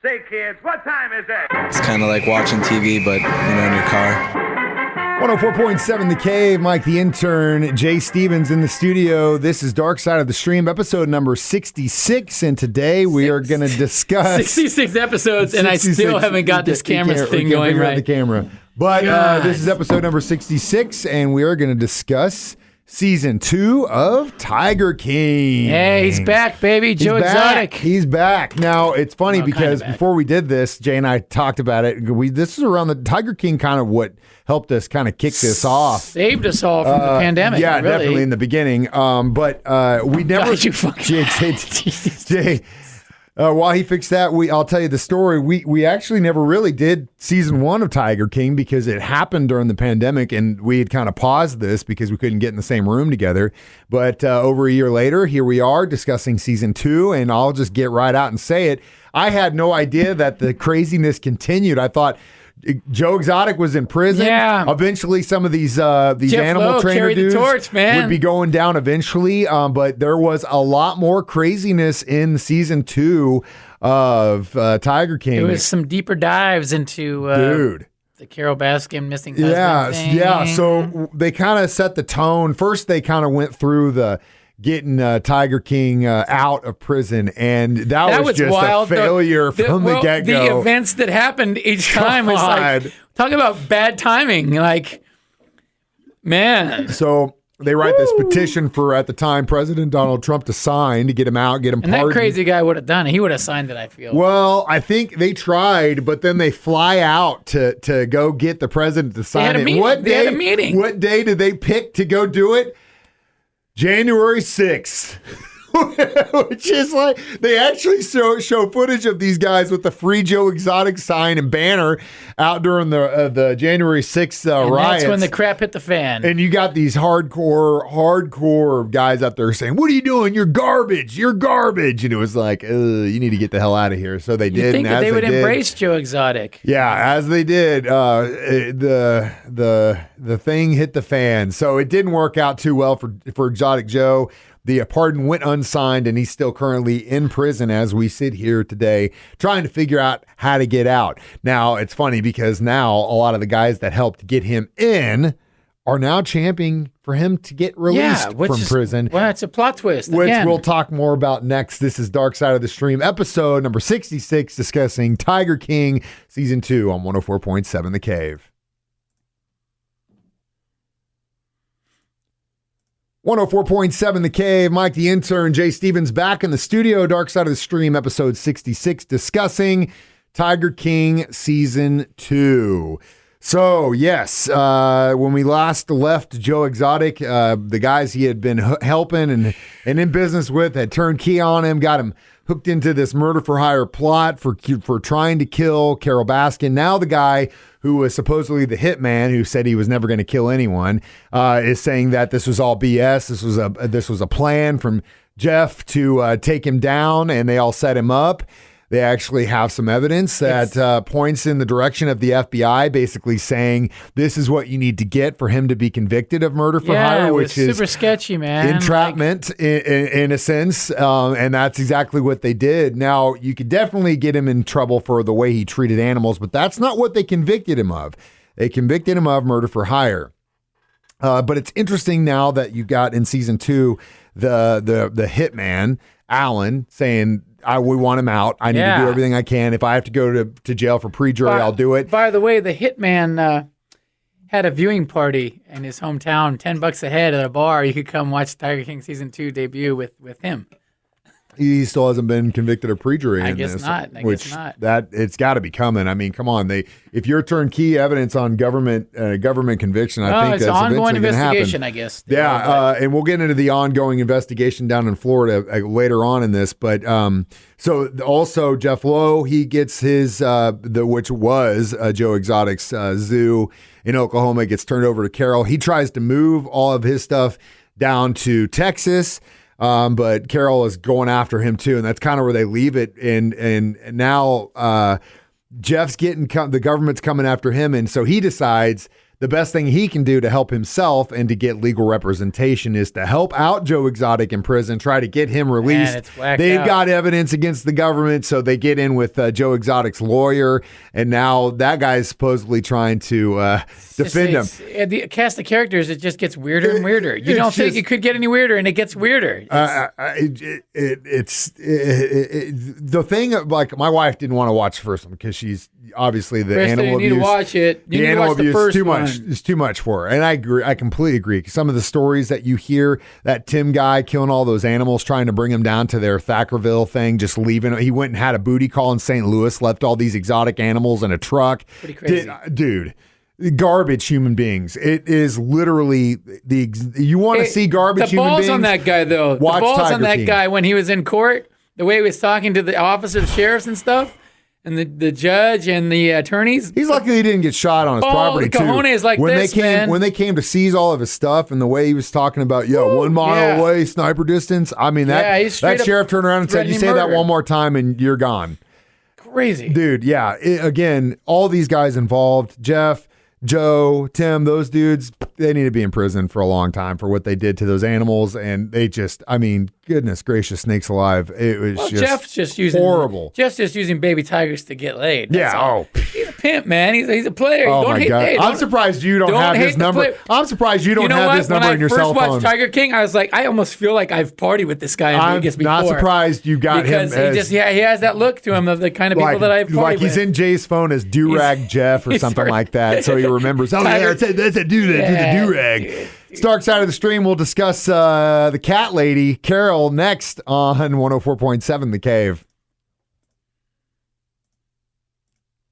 Say, kids, what time is it? It's kind of like watching TV, but, in your car. 104.7 The Cave, Mike the Intern, Jay Stevens in the studio. This is Dark Side of the Stream, episode number 66, and today we are going to discuss... 66 episodes, and I still haven't got this camera thing going right. The camera. But this is episode number 66, and we are going to discuss season 2 of Tiger King. Hey, he's back, baby. Joe Exotic. He's back. Now, it's funny because before we did this, Jay and I talked about it. This is around the Tiger King kind of what helped us kind of kick this off. Saved us all from the pandemic. Yeah, really. Definitely in the beginning. But we never... God, you fucking... Jay, while he fixed that, I'll tell you the story. We actually never really did season 1 of Tiger King because it happened during the pandemic, and we had kind of paused this because we couldn't get in the same room together. But over a year later, here we are discussing season 2, and I'll just get right out and say it. I had no idea that the craziness continued. I thought Joe Exotic was in prison. Yeah. Eventually, some of these Jeff animal Lowe trainer dudes the torch, man. would be going down eventually. But there was a lot more craziness in season 2 of Tiger King. It was some deeper dives into the Carol Baskin missing husband thing. Yeah. So they kind of set the tone. First, they kind of went through the getting Tiger King out of prison, and that was just wild. A failure from the get-go. The events that happened each time was like, talk about bad timing, like, man. So they write this petition for, at the time, President Donald Trump to sign to get him out, get him pardoned. And that crazy guy would have done it. He would have signed it, I feel. Well, I think they tried, but then they fly out to go get the president to sign it. They had a meeting. What day did they pick to go do it? January 6th, which is like, they actually show footage of these guys with the Free Joe Exotic sign and banner out during the January 6th riots. That's when the crap hit the fan. And you got these hardcore guys out there saying, "What are you doing? You're garbage. You're garbage." And it was like, you need to get the hell out of here. So they did. You think that they would embrace Joe Exotic. Yeah, as they did, the thing hit the fan. So it didn't work out too well for Exotic Joe. The pardon went unsigned, and he's still currently in prison as we sit here today, trying to figure out how to get out. Now, it's funny because now a lot of the guys that helped get him in are now championing for him to get released from prison. Well, it's a plot twist. Which again. We'll talk more about next. This is Dark Side of the Stream, episode number 66, discussing Tiger King, season 2 on 104.7 The Cave. 104.7 The Cave, Mike the Intern, Jay Stevens back in the studio, Dark Side of the Stream, episode 66, discussing Tiger King Season 2. So, yes, when we last left Joe Exotic, the guys he had been helping and in business with had turned key on him, got him hooked into this murder-for-hire plot for trying to kill Carol Baskin. Now the guy who was supposedly the hitman, who said he was never going to kill anyone, is saying that this was all BS. This was a plan from Jeff to take him down, and they all set him up. They actually have some evidence that points in the direction of the FBI, basically saying this is what you need to get for him to be convicted of murder for hire, which is super sketchy, man. Entrapment in a sense, and that's exactly what they did. Now, you could definitely get him in trouble for the way he treated animals, but that's not what they convicted him of. They convicted him of murder for hire. But it's interesting now that you got in season 2 the hitman, Alan, saying, we want him out. I need to do everything I can. If I have to go to jail for pre-jury, I'll do it. By the way, the hitman had a viewing party in his hometown, $10 a head at a bar. You could come watch Tiger King season 2 debut with him. He still hasn't been convicted of perjury. I guess not. That it's got to be coming. I mean, come on. If you're turnkey evidence on government conviction, I think it's that's ongoing eventually investigation. Happen. I guess. And we'll get into the ongoing investigation down in Florida later on in this. But so also Jeff Lowe, he gets his which was Joe Exotic's zoo in Oklahoma, gets turned over to Carol. He tries to move all of his stuff down to Texas. But Carol is going after him too, and that's kind of where they leave it. And now Jeff's getting the government's coming after him, and so he decides the best thing he can do to help himself and to get legal representation is to help out Joe Exotic in prison, try to get him released. Man, it's whacked They've out. got evidence against the government, so they get in with Joe Exotic's lawyer, and now that guy is supposedly trying to defend him. The cast of characters, it just gets weirder and weirder. You don't think it could get any weirder, and it gets weirder. It's the thing. Like, my wife didn't want to watch the first one because she's obviously the Kristen, animal you abuse. need to watch it. You The need to animal watch the abuse is first too one. much. It's too much for her, and I agree. I completely agree. Some of the stories that you hear, that Tim guy killing all those animals, trying to bring them down to their Thackerville thing, just leaving. He went and had a booty call in St. Louis, left all these exotic animals in a truck. Pretty crazy. Dude. Garbage human beings. It is literally you want to see garbage the human balls beings. on that guy, though. Watch the balls Tiger on that King. guy when he was in court, the way he was talking to the officers, sheriffs, and stuff, and the judge and the attorneys. He's lucky he didn't get shot on his property the too. cojones like when this, they came, man. when they came to seize all of his stuff, and the way he was talking about, 1 mile yeah. away, sniper distance. I mean, Yeah, he's straight that up sheriff turned around and said, "You say threatening that murder." one more time, and you're gone." Crazy. Dude, yeah. Again, all these guys involved, Jeff, Joe, Tim, those dudes, they need to be in prison for a long time for what they did to those animals. And they just, I mean, goodness gracious, snakes alive. It was just Jeff's just using horrible. Jeff's just using baby tigers to get laid. That's Yeah. all. He's a pimp, man. He's a player. Oh don't my hate, God. hey, I'm don't- surprised you don't don't have hate his the number. play- I'm surprised you don't You know have what? his number when in your I cell first phone. watched Tiger King, I was like, I almost feel like I've partied with this guy in I'm Vegas before. not surprised you got because him he has that look to him of the kind of people that I've partied like he's with. in Jay's phone as Do-Rag Jeff or he's something right. like that, so he remembers. Oh Tiger- yeah, that's a dude that Yeah, did the Do-Rag. dude. It's Dark Side of the Stream. We'll discuss the cat lady Carol next on 104.7 The Cave.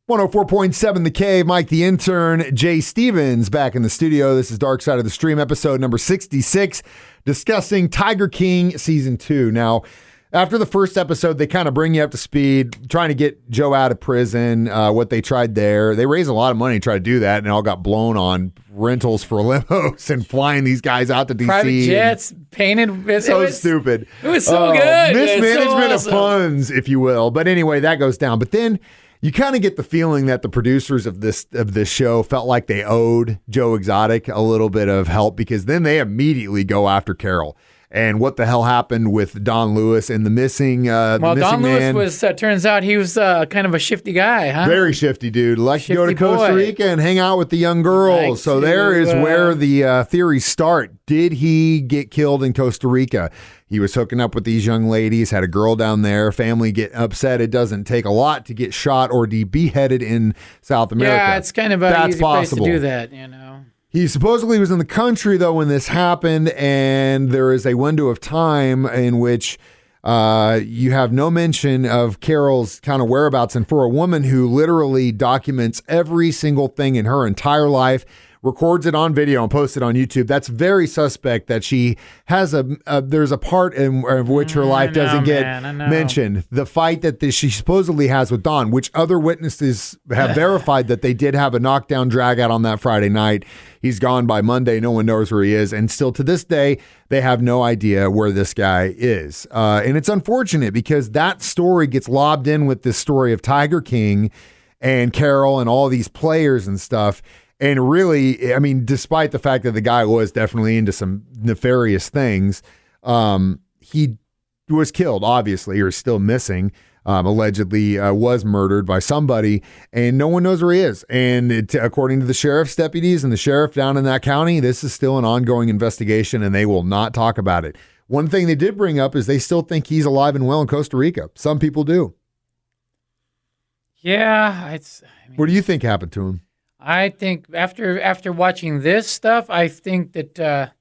104.7 The Cave, Mike the Intern, Jay Stevens back in the studio. This is Dark Side of the Stream, episode number 66, discussing Tiger King Season 2. Now, after the first episode, they kind of bring you up to speed, trying to get Joe out of prison, what they tried there. They raised a lot of money to try to do that, and it all got blown on rentals for limos and flying these guys out to D.C. Private jets, painted. It So was stupid. It was so good. Mismanagement It's so of funds, if you will. But anyway, that goes down. But then you kind of get the feeling that the producers of this show felt like they owed Joe Exotic a little bit of help, because then they immediately go after Carol. And what the hell happened with Don Lewis and the missing Well, missing Don man? Lewis was, turns out he was kind of a shifty guy, huh? Very shifty dude. Like to go to Shifty Costa boy. Rica and hang out with the young girls. Like So to, there is where the theories start. Did he get killed in Costa Rica? He was hooking up with these young ladies, had a girl down there, family get upset. It doesn't take a lot to get shot or be beheaded in South America. Yeah, it's kind of an That's easy possible. place to do that, you know. He supposedly was in the country, though, when this happened, and there is a window of time in which you have no mention of Carol's kind of whereabouts. And for a woman who literally documents every single thing in her entire life, records it on video and posts it on YouTube, that's very suspect that she has there's a part in of which her life doesn't get mentioned. The fight that she supposedly has with Don, which other witnesses have verified that they did have a knockdown drag out on that Friday night. He's gone by Monday. No one knows where he is. And still to this day, they have no idea where this guy is. And it's unfortunate because that story gets lobbed in with this story of Tiger King and Carol and all these players and stuff. And really, I mean, despite the fact that the guy was definitely into some nefarious things, he was killed, obviously, or still missing, allegedly was murdered by somebody, and no one knows where he is. And according to the sheriff's deputies and the sheriff down in that county, this is still an ongoing investigation, and they will not talk about it. One thing they did bring up is they still think he's alive and well in Costa Rica. Some people do. Yeah, What do you think happened to him? I think after watching this stuff, I think that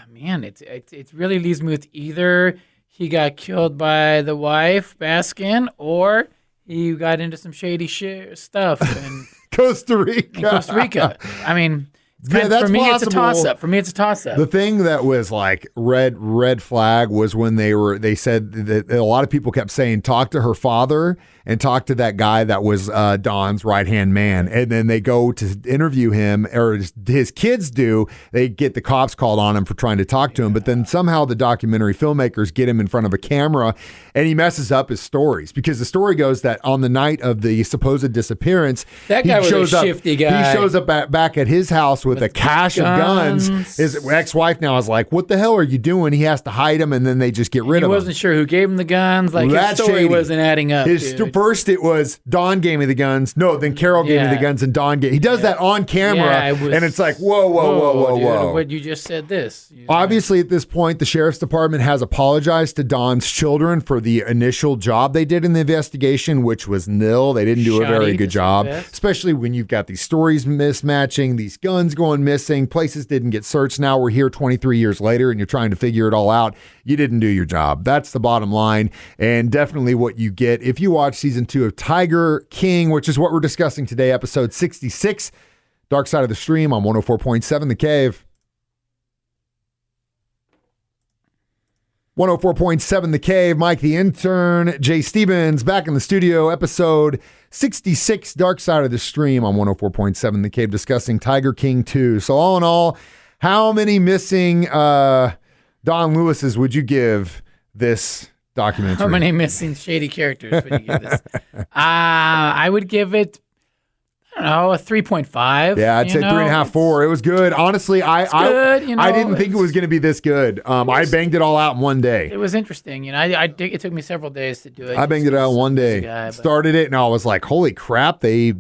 man, it really leaves me with either he got killed by the wife Baskin, or he got into some shady stuff in Costa Rica. Costa Rica. I mean, Yeah, that's for me, possible. it's a toss-up. For me, it's a toss-up. The thing that was like red flag was when they said that a lot of people kept saying, talk to her father and talk to that guy that was Don's right-hand man. And then they go to interview him, or his kids do. They get the cops called on him for trying to talk to him. But then somehow the documentary filmmakers get him in front of a camera, and he messes up his stories. Because the story goes that on the night of the supposed disappearance, that guy was a shifty guy. He shows up back at his house with a cache of guns. His ex-wife now is like, what the hell are you doing? He has to hide them, and then they just get rid of him. He wasn't sure who gave him the guns. Like, his story wasn't adding up. First it was Don gave me the guns. No, then Carol gave me the guns, and Don gave. He does that on camera, and it's like, whoa. What you just said this. Obviously, at this point, the sheriff's department has apologized to Don's children for the initial job they did in the investigation, which was nil. They didn't do a very good job, especially when you've got these stories mismatching, these guns going missing, places didn't get searched. Now we're here 23 years later, and you're trying to figure it all out. You didn't do your job. That's the bottom line, and definitely what you get if you watch season 2 of Tiger King, which is what we're discussing today, episode 66, Dark Side of the Stream on 104.7 The Cave. 104.7 The Cave, Mike the Intern, Jay Stevens back in the studio, episode 66, Dark Side of the Stream on 104.7 The Cave, discussing Tiger King 2. So all in all, how many missing Don Lewises would you give this documentary? How many missing shady characters would you give this? I would give it, I don't know, a 3.5. Yeah, I'd say 3.5, 4. It was good. Honestly, I didn't think it was going to be this good. I banged it all out in one day. It was interesting. It took me several days to do it. I banged it out in one day. Started it, and I was like, holy crap, they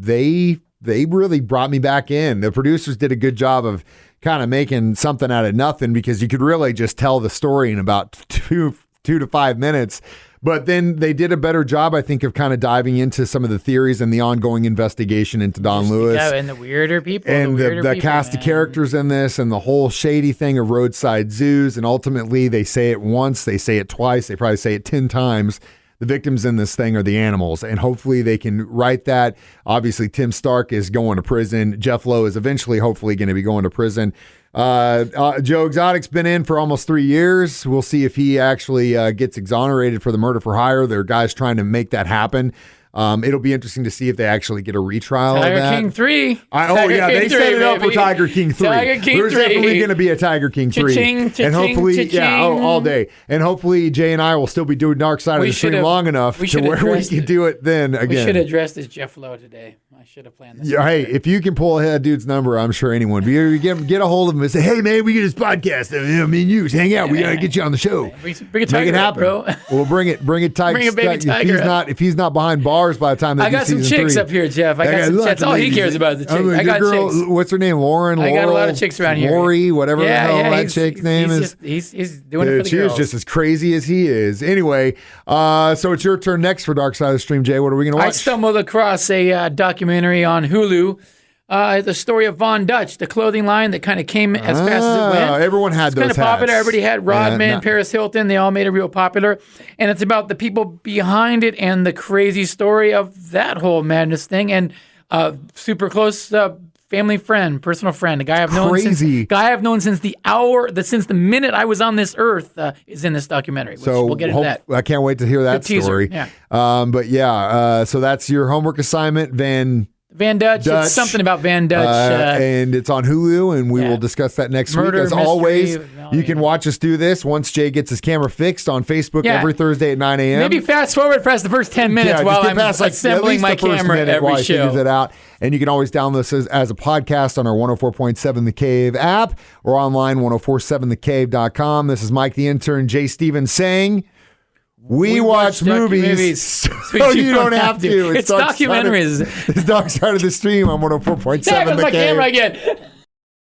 really brought me back in. The producers did a good job of kind of making something out of nothing, because you could really just tell the story in about 2 to 5 minutes. But then they did a better job, I think, of kind of diving into some of the theories and the ongoing investigation into Don Lewis. Yeah, and the weirder people. And the cast of characters in this, and the whole shady thing of roadside zoos. And ultimately, they say it once, they say it twice, they probably say it 10 times. The victims in this thing are the animals, and hopefully they can write that. Obviously, Tim Stark is going to prison. Jeff Lowe is eventually, hopefully, going to be going to prison. Joe Exotic's been in for almost 3 years. We'll see if he actually gets exonerated for the murder for hire. There are guys trying to make that happen. It'll be interesting to see if they actually get a retrial of that. Tiger King 3. They set it up for Tiger King 3. Tiger King There's 3. definitely going to be a Tiger King 3. Cha-ching, and hopefully, cha-ching. all day. And hopefully, Jay and I will still be doing Dark Side of the Stream long enough to where we can do it then again. We should have addressed this Jeff Lowe today. I should have planned this. Yeah, hey, if you can pull a dude's number, I'm sure anyone. You get a hold of him and say, hey, man, we get this podcast. Me and you hang out. We got to get you on the show. Bring a Make tiger it happen, bro. We'll bring it tight. Bring a baby tiger. If he's not behind bars by the time they I got some chicks up here, Jeff. I got some chicks. That's all he cares about is the chicks. I got chicks. What's her name? Lauren? I got a lot of chicks around here. Lori, whatever the hell that chick's name is. He's doing it for the she girls. is just as crazy as he is. Anyway, so it's your turn next for Dark Side of the Stream, Jay. What are we going to watch? I stumbled across a documentary on Hulu. The story of Von Dutch, the clothing line that kind of came as fast as it went. Everyone had those kind of popular. hats. Everybody had Rodman, Paris Hilton. They all made it real popular. And it's about the people behind it and the crazy story of that whole madness thing. And super close family friend, personal friend, a guy I've known since the minute I was on this earth is in this documentary. So we'll get into that. I can't wait to hear that story. Yeah. So that's your homework assignment, Van Dutch. It's something about Van Dutch. And it's on Hulu, and we will discuss that next week. As always, you can watch us do this once Jay gets his camera fixed on Facebook every Thursday at 9 a.m. Maybe fast forward past the first 10 minutes while I'm assembling my camera every show. It out. And you can always download this as a podcast on our 104.7 The Cave app or online, 1047thecave.com. This is Mike the Intern, Jay Stevens saying... We watch movies so you don't have to. It's documentaries. It's Dark Side of the Stream on 104.7 The Cave. My camera again.